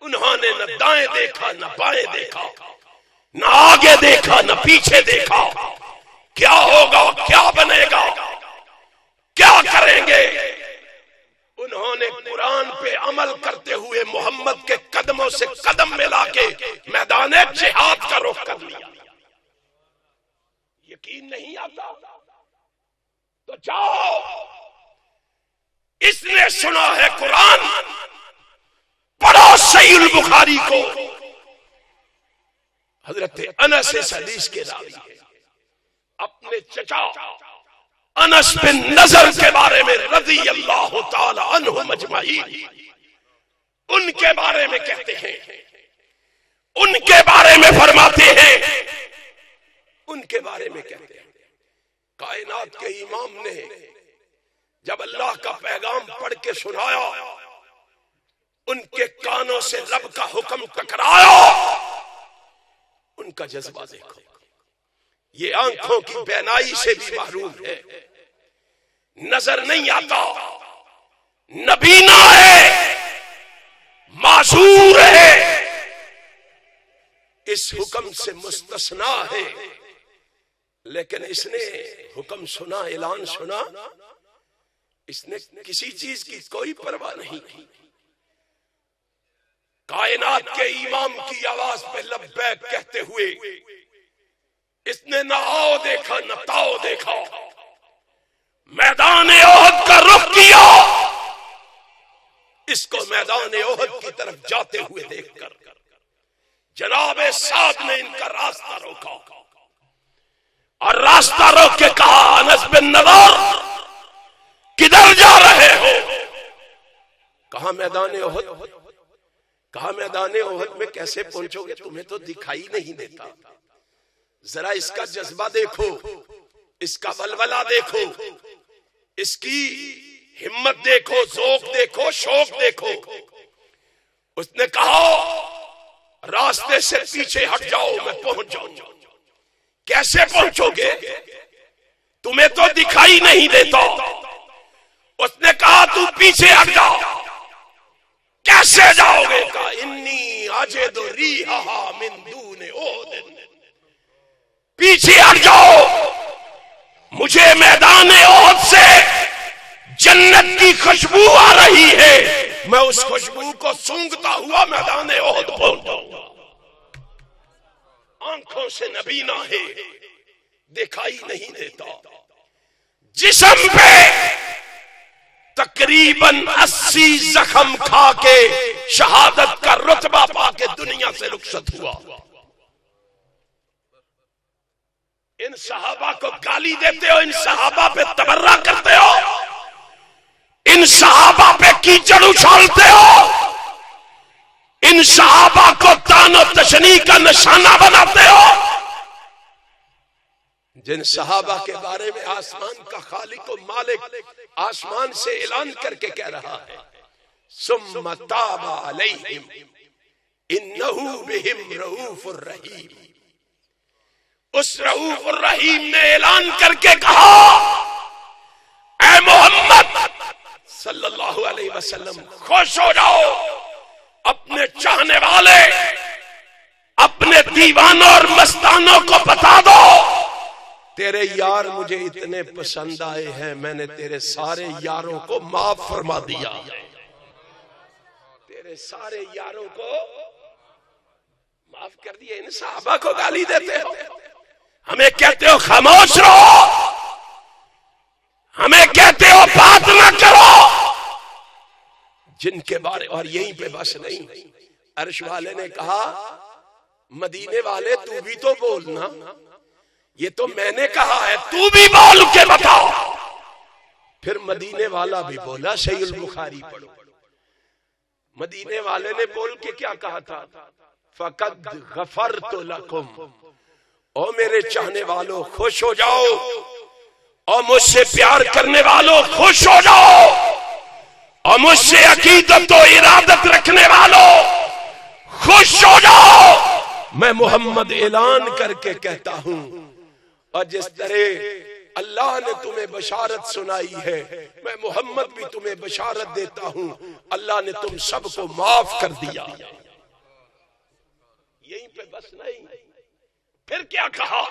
انہوں نے نہ دائیں دیکھا نہ بائیں دیکھا، نہ آگے دیکھا نہ پیچھے دیکھا۔ کیا ہوگا، کیا بنے گا، کیا کریں گے؟ انہوں نے قرآن پہ عمل کرتے ہوئے محمد کے قدموں سے قدم ملا کے میدان جہاد کا رخ کر لیا۔ یقین نہیں آتا تو جاؤ، اس نے سنا ہے قرآن، پڑھو صحیح البخاری کو۔ حضرت انس اس حدیث کے راوی ہے، اپنے چچا انس بن نضر کے بارے میں رضی اللہ تعالی عنہ مجمعین، ان کے بارے میں کہتے ہیں، ان کے بارے میں فرماتے ہیں، ان کے بارے میں کہتے ہیں، کائنات کے امام نے جب اللہ کا پیغام پڑھ کے سنایا، ان کے کانوں سے رب کا حکم ٹکرایا، ان کا جذبہ دیکھو۔ یہ آنکھوں کی بینائی سے بھی محروم ہے، نظر نہیں آتا، نبینا ہے، معذور ہے، اس حکم سے مستثنا ہے، لیکن اس نے حکم سنا، اعلان سنا، اس نے کسی چیز کی کوئی پرواہ نہیں کی. کائنات کے امام کی آواز پہ لبیک کہتے ہوئے اس نے نہ آؤ دیکھا نہ تاؤ دیکھا، میدان احد کا رخ کیا. اس کو میدان احد کی طرف جاتے ہوئے دیکھ کر جناب سعد نے ان کا راستہ روکا اور راستہ روک کے کہا انس بن نضر کدھر جا رہے ہو؟ کہا میدان احد. کہا میدان احد میں کیسے پہنچو گے؟ تمہیں تو دکھائی نہیں دیتا. ذرا اس کا جذبہ دیکھو، اس کا ولولہ دیکھو، اس کی ہمت دیکھو، ذوق دیکھو، شوق دیکھو. اس نے کہا راستے سے پیچھے ہٹ جاؤ میں پہنچ جاؤں. کیسے پہنچو گے؟ تمہیں تو دکھائی نہیں دیتا. اس نے کہا تو پیچھے ہٹ جاؤ. کیسے جاؤ گے؟ کہا انی اجد ریحھا من دون احد. پیچھے ہٹ جاؤ، مجھے میدان احد سے جنت کی خوشبو آ رہی ہے، میں اس خوشبو کو سونگھتا ہوا میدان احد پہنچ جاؤں گا. آنکھوں سے نبینا ہے، دکھائی نہیں دیتا. جسم پہ تقریباً 80 زخم کھا کے شہادت کا رتبہ پا کے دنیا سے رخصت ہوا. ان صحابہ کو گالی دیتے ہو، ان صحابہ پہ تبرہ کرتے ہو، ان صحابہ پہ کیچڑ اچھالتے ہو، ان صحابہ کو تان و تشنیع کا نشانہ بناتے ہو. جن صحابہ کے بارے میں آسمان کا خالق و مالک آسمان سے اعلان کر کے کہہ رہا ہے ثم تاب علیہم انہ بہم رؤوف الرحیم. اس رؤوف الرحیم نے اعلان کر کے کہا اے محمد صلی اللہ علیہ وسلم خوش ہو جاؤ، اپنے چاہنے والے اپنے دیوانوں اور مستانوں کو بتا دو تیرے یار مجھے اتنے پسند آئے ہیں، میں نے تیرے سارے یاروں کو معاف فرما دیا. تیرے سارے یاروں کو معاف کر دیا. ان صحابہ کو گالی دیتے ہو، ہمیں کہتے ہو خاموش رہو، ہمیں کہتے ہو بات نہ کرو. جن کے بارے اور یہیں پہ بس نہیں، عرش والے نے کہا مدینے والے تو بھی تو بولنا، یہ تو میں نے کہا ہے تو بھی بول کے بتاؤ. پھر مدینے والا بھی بولا. صحیح البخاری پڑھو. مدینے والے نے بول کے کیا کہا تھا؟ فقد غفرت لکم. او میرے چاہنے والوں خوش ہو جاؤ، اور مجھ سے پیار کرنے والوں خوش ہو جاؤ، اور مجھ سے عقیدت و ارادت رکھنے والوں خوش ہو جاؤ. میں محمد اعلان کر کے کہتا ہوں، اور جس طرح اللہ نے تمہیں بشارت سنائی ہے میں محمد بھی تمہیں بشارت دیتا ہوں، اللہ نے تم سب کو معاف کر دیا. یہیں پہ بس نہیں، پھر کیا کہا؟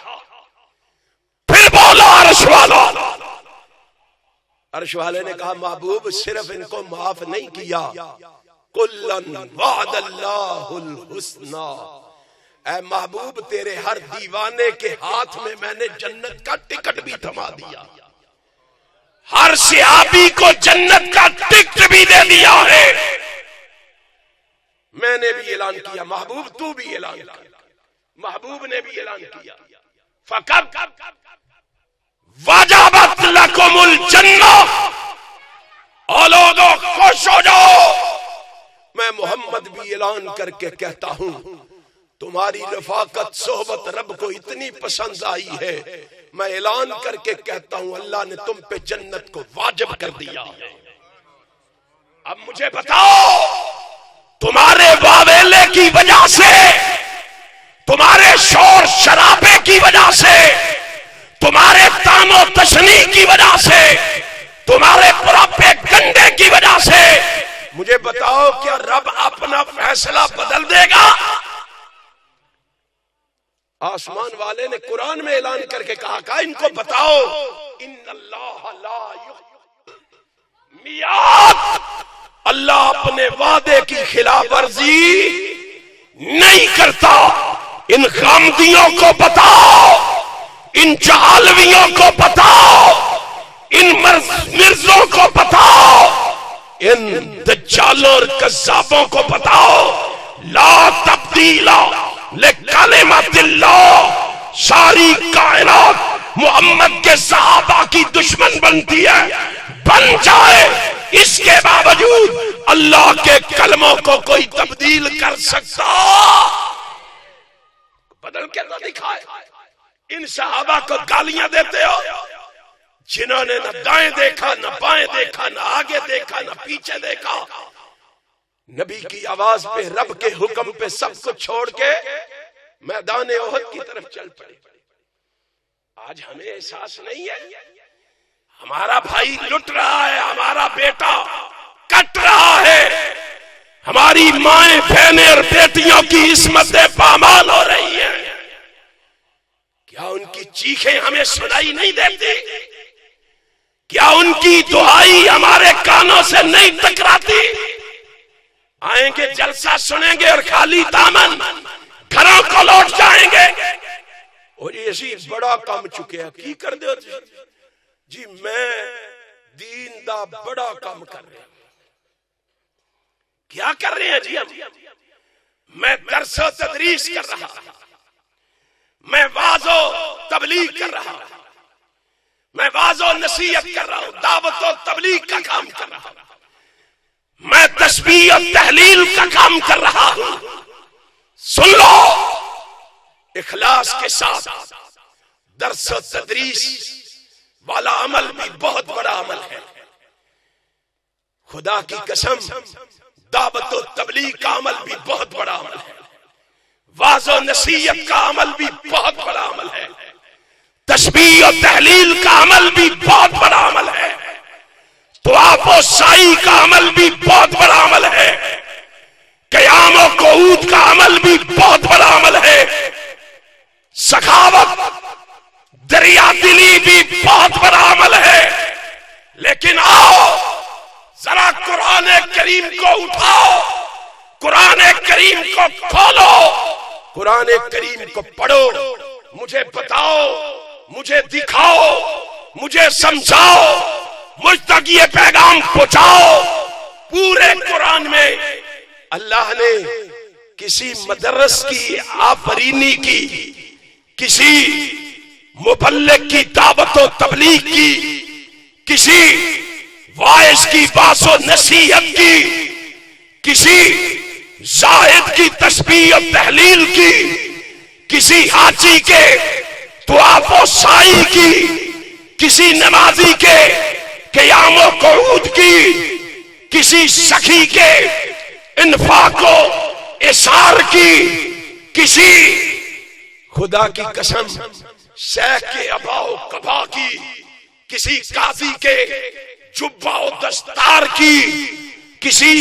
پھر بولا عرش والا. عرش والے نے کہا محبوب صرف ان کو معاف نہیں کیا، کلن وعد اللہ الحسنی. اے محبوب تیرے ہر دیوانے کے ہاتھ میں نے جنت کا ٹکٹ بھی تھما دیا، ہر صحابی کو جنت کا ٹکٹ بھی دے دیا ہے. میں نے بھی اعلان کیا، محبوب تو بھی اعلان کیا. محبوب نے بھی اعلان کیا فقط وجبت لکم الجنہ. اولادو خوش ہو جاؤ. میں محمد بھی اعلان کر کے کہتا ہوں تمہاری رفاقت صحبت رب کو اتنی پسند آئی ہے، میں اعلان کر کے کہتا ہوں اللہ نے تم پہ جنت کو واجب کر دیا. اب مجھے بتاؤ تمہارے واویلے کی وجہ سے، تمہارے شور شرابے کی وجہ سے، تمہارے تان و تشنیع کی وجہ سے، تمہارے پراپے گنڈے کی وجہ سے، مجھے بتاؤ کیا رب اپنا فیصلہ بدل دے گا؟ آسمان والے نے قرآن میں اعلان کر کے کہا ان کو بتاؤ ان اللہ لا اللہ اپنے وعدے کی خلاف ورزی نہیں کرتا. ان غامدیوں کو بتاؤ، ان جہالویوں کو بتاؤ، ان مرزوں کو بتاؤ، ان دجالوں اور کذابوں کو بتاؤ، لا تبدیل لکلمات اللہ. ساری کائنات محمد کے صحابہ کی دشمن بنتی ہے، بن جائے، اس کے باوجود اللہ کے کلموں کو کوئی تبدیل کر سکتا؟ بدل کے نہ دکھائے. ان صحابہ کو گالیاں دیتے ہو جنہوں نے نہ دائیں دیکھا، نہ بائیں دیکھا، نہ آگے دیکھا، نہ پیچھے دیکھا. نبی کی آواز پہ، رب کے حکم پہ سب کو چھوڑ کے میدان احد کی طرف چل پڑے. آج ہمیں احساس نہیں ہے ہمارا بھائی لٹ رہا ہے، ہمارا بیٹا کٹ رہا ہے، ہماری مائیں بہنیں اور بیٹیوں کی عصمتیں پامال ہو رہی ہیں. کیا ان کی چیخیں ہمیں سنائی نہیں دیتی؟ کیا ان کی دعائی ہمارے کانوں سے نہیں ٹکراتی؟ آئیں گے، جلسہ سنیں گے اور خالی دامن گھروں کو لوٹ جائیں گے. اور یہ بڑا کام چکے ہیں، کی کر دے جی میں دین دا بڑا کام کر رہے ہیں. کیا کر رہے ہیں جی ہم؟ میں درس و تدریس کر رہا ہوں، میں واعظ و تبلیغ کر رہا ہوں، میں واعظ و نصیحت کر رہا ہوں، دعوت و تبلیغ کا کام کر رہا ہوں، میں تسبیح و تحلیل کا کام کر رہا ہوں. سن لو، اخلاص کے ساتھ درس و تدریس والا عمل بھی بہت بڑا عمل ہے. خدا کی قسم دعوت و تبلیغ کا عمل بھی بہت بڑا عمل ہے. واعظ و نصیحت کا عمل بھی بہت بڑا عمل ہے. تسبیح و تحلیل کا عمل بھی بہت بڑا عمل ہے. طواف و سعی کا عمل بھی بہت بڑا عمل ہے. قیام و قعود کا عمل بھی بہت بڑا عمل ہے. سخاوت، دریا دلی بھی بہت بڑا عمل ہے. لیکن آؤ ذرا قرآن کریم کو اٹھاؤ، قرآن کریم کو کھولو، قرآن کریم کو پڑھو، مجھے بتاؤ، مجھے دکھاؤ، مجھے سمجھاؤ، مجھ تک یہ پیغام پہنچاؤ. پورے قرآن میں اللہ نے کسی مدرس کی آفرینی کی، کسی مبلغ کی دعوت و تبلیغ کی، کسی واعظ کی باس و نصیحت کی، کسی زاہد کی تسبیح و تحلیل کی، کسی حاجی کے طواف و سعی کی، کسی نمازی کے قیام و قعود کی، کسی سخی کے انفاق و اثار کی، کسی خدا کی قسم شیخ کے ابا و قبا کی، کسی قاضی کے جبہ و دستار کی، کسی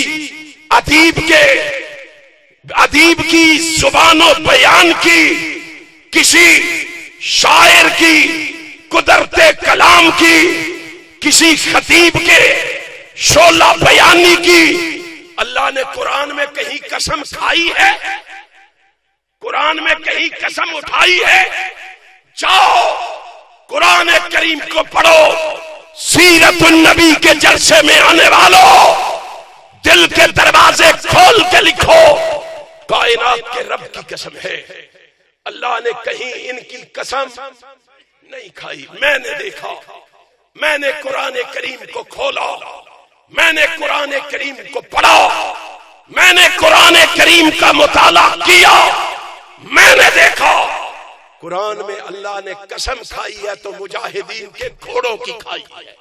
ادیب کی زبان و بیان کی، کسی شاعر کی قدرت کلام کی، کسی خطیب کے شعلہ بیانی کی. اللہ نے قرآن میں کہیں قسم کھائی ہے؟ قرآن میں کہیں قسم اٹھائی ہے؟ جاؤ قرآن کریم کو پڑھو. سیرت النبی کے جلسے میں آنے والوں، دل کے دروازے کھول کے لکھو. کائنات کے رب کی قسم ہے، اللہ نے کہیں ان کی قسم نہیں کھائی. میں نے دیکھا، میں نے قرآن کریم کو کھولا، میں نے قرآن کریم کو پڑھا، میں نے قرآن کریم کا مطالعہ کیا، میں نے دیکھا قرآن میں اللہ نے قسم کھائی ہے تو مجاہدین کے گھوڑوں کی کھائی ہے.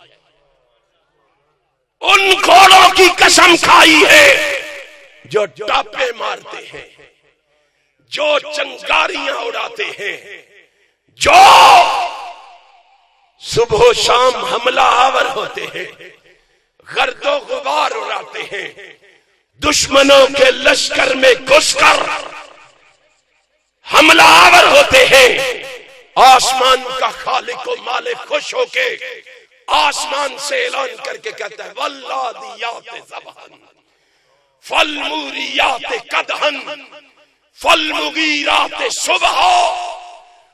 ان گھوڑوں کی قسم کھائی ہے جو ٹاپے مارتے ہیں، جو چنگاریاں اڑاتے ہیں، جو صبح و شام حملہ آور ہوتے ہیں، گرد و غبار اڑاتے ہیں، دشمنوں کے لشکر میں گھس کر حملہ آور ہوتے ہیں. آسمان کا خالق و مالک خوش ہو کے آسمان سے اعلان کر کے کہتا ہے واللادیات ذبحن فالموریات قدحن فالمغیرات صبحا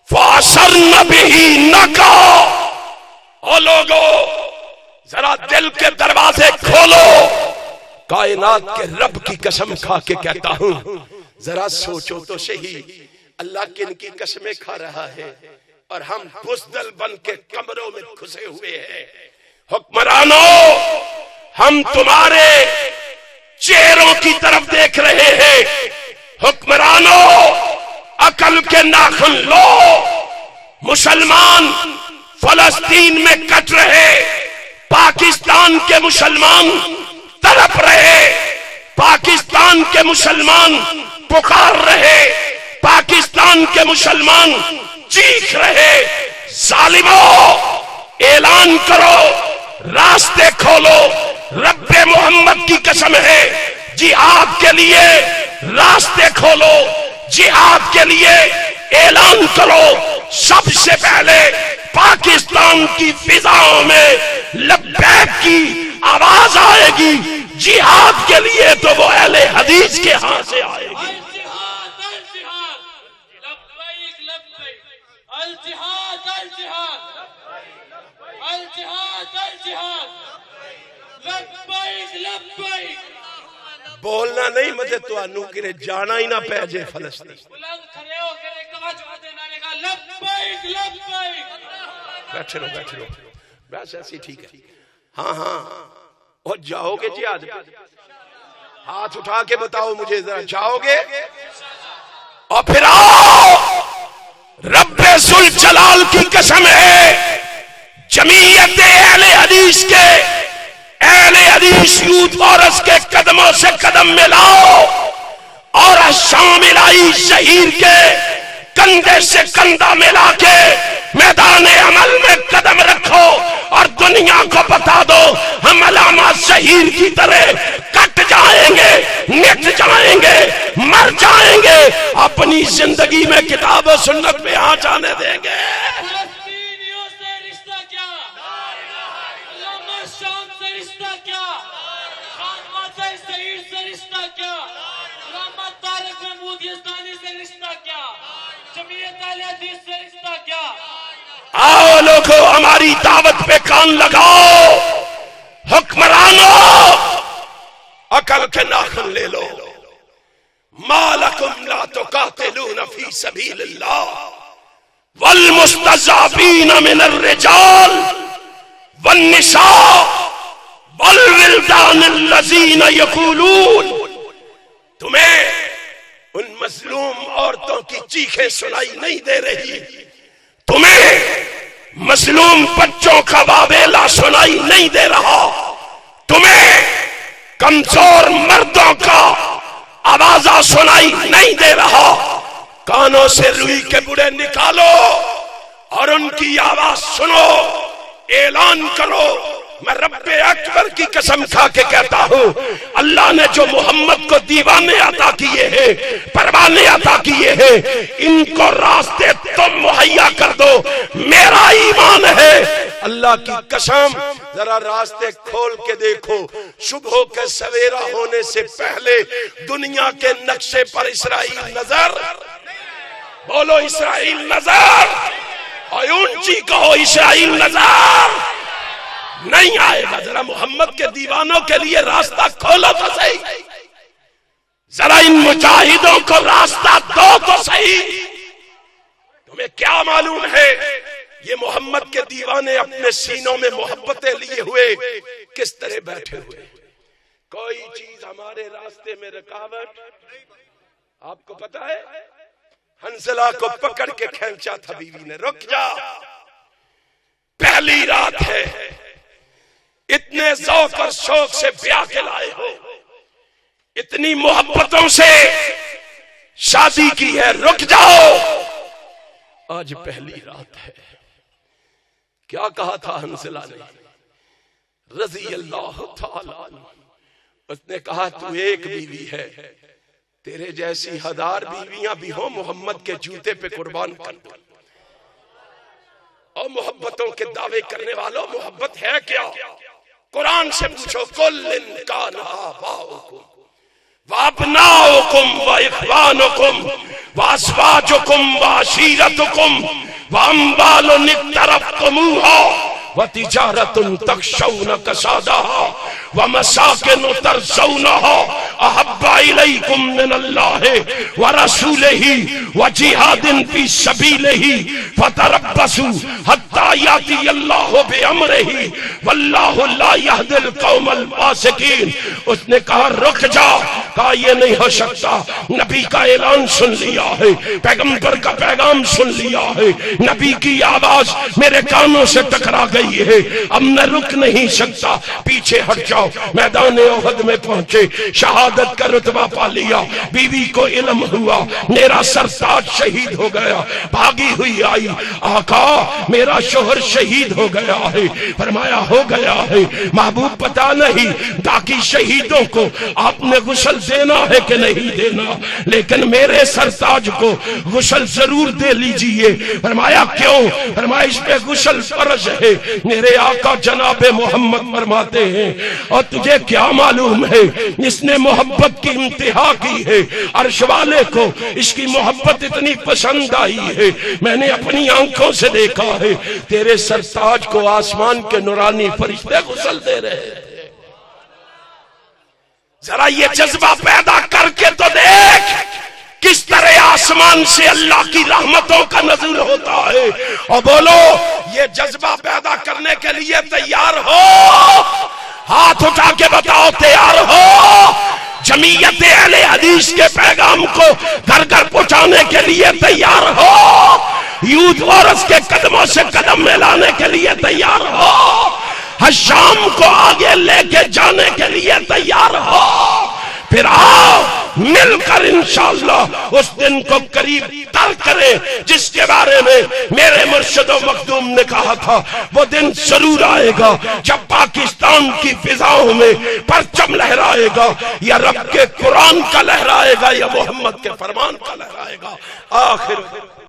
فاثرن بہ نقعا۔ او لوگو ذرا دل کے دروازے کھولو، کائنات کے رب کی قسم کھا کے کہتا ہوں ذرا سوچو تو صحیح، اللہ کن کی قسمیں کھا رہا ہے اور ہم بزدل بن کے کمروں میں گھسے ہوئے ہیں۔ حکمرانوں، ہم تمہارے چہروں کی طرف دیکھ رہے ہیں۔ حکمرانوں، عقل کے ناخن لو۔ مسلمان فلسطین میں کٹ رہے، پاکستان کے مسلمان تڑپ رہے، پاکستان کے مسلمان پکار رہے، پاکستان کے مسلمان چیخ رہے۔ ظالموں، اعلان کرو، راستے کھولو، رب محمد کی قسم ہے جہاد کے لیے راستے کھولو، جہاد کے لیے اعلان کرو۔ سب سے پہلے پاکستان کی فضاؤں میں لبیک کی آواز آئے گی جہاد کے لیے، تو وہ اہل حدیث کے ہاں سے آئے گی۔ بولنا نہیں مجھے تو انو کرے جانا ہی نہ پہ جے فلسطین۔ بیٹھے رہو بیٹھے رہو، بس ایسی ٹھیک ہے۔ ہاں ہاں، اور جاؤ گے جہاد پہ؟ ہاتھ اٹھا کے بتاؤ مجھے ذرا، جاؤ گے؟ اور پھر آؤ، رب ذوالجلال کی قسم ہے، جمعیت اہل حدیث کے، اہل حدیث یوتھ فورس کے قدموں سے قدم ملاؤ اور شامل آئی شہیر کے کندھے سے کندھا ملا کے میدان عمل میں قدم رکھو اور دنیا کو بتا دو ہم علامہ شہیر کی طرح کٹ جائیں گے، مٹ جائیں گے، مر جائیں گے، اپنی زندگی میں کتاب و سنت پہ آ جانے دیں گے۔ آؤ لوگو، ہماری دعوت پہ کان لگاؤ۔ حکمرانوں، عقل کے ناخن لے لو۔ ما لکم لا تقاتلون فی سبیل اللہ والمستضعفین من الرجال والنساء والولدان الذین یقولون۔ تمہیں ان مظلوم عورتوں کی چیخیں سنائی نہیں دے رہی، تمہیں مظلوم بچوں کا واویلا سنائی نہیں دے رہا، تمہیں کمزور مردوں کا آوازہ سنائی نہیں دے رہا۔ کانوں سے روئی کے بڑے نکالو اور ان کی آواز سنو، اعلان کرو۔ میں رب اکبر کی قسم کھا کے کہتا ہوں، اللہ نے جو محمد کو دیوانے عطا کیے ہیں، پروانے عطا کیے ہیں، ان کو راستے تم مہیا کر دو۔ میرا ایمان ہے، اللہ کی قسم، ذرا راستے کھول کے دیکھو، صبح کے سویرا ہونے سے پہلے دنیا کے نقشے پر اسرائیل نظر، بولو اسرائیل نظر، اور اونچی کہو اسرائیل نظر نہیں آئے گا۔ ذرا محمد کے دیوانوں کے لیے راستہ کھولو تو صحیح، ذرا ان مجاہدوں کو راستہ دو تو صحیح۔ تمہیں کیا معلوم ہے یہ محمد کے دیوانے اپنے سینوں میں محبتیں لیے ہوئے کس طرح بیٹھے ہوئے؟ کوئی چیز ہمارے راستے میں رکاوٹ، آپ کو پتا ہے حنزلہ کو پکڑ کے کھینچا تھا بیوی نے، رک جا، پہلی رات ہے، اتنے ذوق اور شوق سے بیاہ کے لائے ہو، اتنی محبتوں سے شادی کی ہے، رک جاؤ، آج پہلی رات ہے۔ کیا کہا تھا حنزلہ نے رضی اللہ تعالی عنہ؟ اس نے کہا تو ایک بیوی ہے، تیرے جیسی 1000 بیویاں بھی ہوں محمد کے جوتے پہ قربان کر دو۔ اور محبتوں کے دعوے کرنے والوں، محبت ہے کیا؟ قرآن سے پوچھو، کل ان کان آباؤکم وابناؤکم واخوانکم وازواجکم وعشیرتکم واموال اقترفتموها وتجارت تخشون کسادها ومساکن ترضونها احب الیکم من اللہ ورسولہ وجہاد فی سبیلہ فتربصوا حتی یاتی اللہ بامرہ واللہ لا یہدی القوم الفاسقین۔ اس نے کہا رک جا، کہا یہ نہیں ہو سکتا، نبی کا اعلان سن لیا ہے، پیغمبر کا پیغام سن لیا ہے، نبی کی آواز میرے کانوں سے ٹکرا گئی ہے، اب میں رک نہیں سکتا، پیچھے ہٹ جاؤ۔ میدان احد میں پہنچے، شہادت کا رتبہ پا لیا، بیوی کو علم ہوا میرا سرتاج شہید ہو گیا، بھاگی ہوئی آئی، آقا میرا شوہر شہید ہو گیا ہے۔ فرمایا ہو گیا ہے محبوب پتہ نہیں باقی شہیدوں کو آپ نے غسل دینا ہے کہ نہیں دینا، لیکن میرے سرتاج کو غسل ضرور دے لیجئے۔ فرمایا کیوں؟ فرمایا اس پہ غسل فرض ہے۔ میرے آقا جناب محمد فرماتے ہیں اور تجھے کیا معلوم ہے اس نے محبت کی انتہا کی ہے، عرش والے کو اس کی محبت اتنی پسند آئی ہے، میں نے اپنی آنکھوں سے دیکھا ہے تیرے سرتاج کو آسمان کے نورانی فرشتے غسل دے رہے ہیں۔ ذرا یہ جذبہ پیدا کر کے تو دیکھ کس طرح آسمان سے اللہ کی رحمتوں کا نزول ہوتا ہے، اور بولو یہ جذبہ پیدا کرنے کے لیے تیار ہو؟ ہاتھ اٹھا کے بتاؤ تیار ہو؟ جمعیت اہل حدیث کے پیغام کو گھر گھر پہنچانے کے لیے تیار ہو؟ یوتھ وارث کے قدموں سے قدم ملانے کے لیے تیار ہو؟ حشام کو آگے لے کے جانے کے لیے تیار ہو؟ پھر آؤ مل کر انشاءاللہ اس دن کو قریب تر کریں جس کے بارے میں میرے مرشد و مخدوم نے کہا تھا وہ دن ضرور آئے گا جب پاکستان کی فضاؤں میں پرچم لہرائے گا، یا رب کے قرآن کا لہرائے گا یا محمد کے فرمان کا لہرائے گا۔ آخر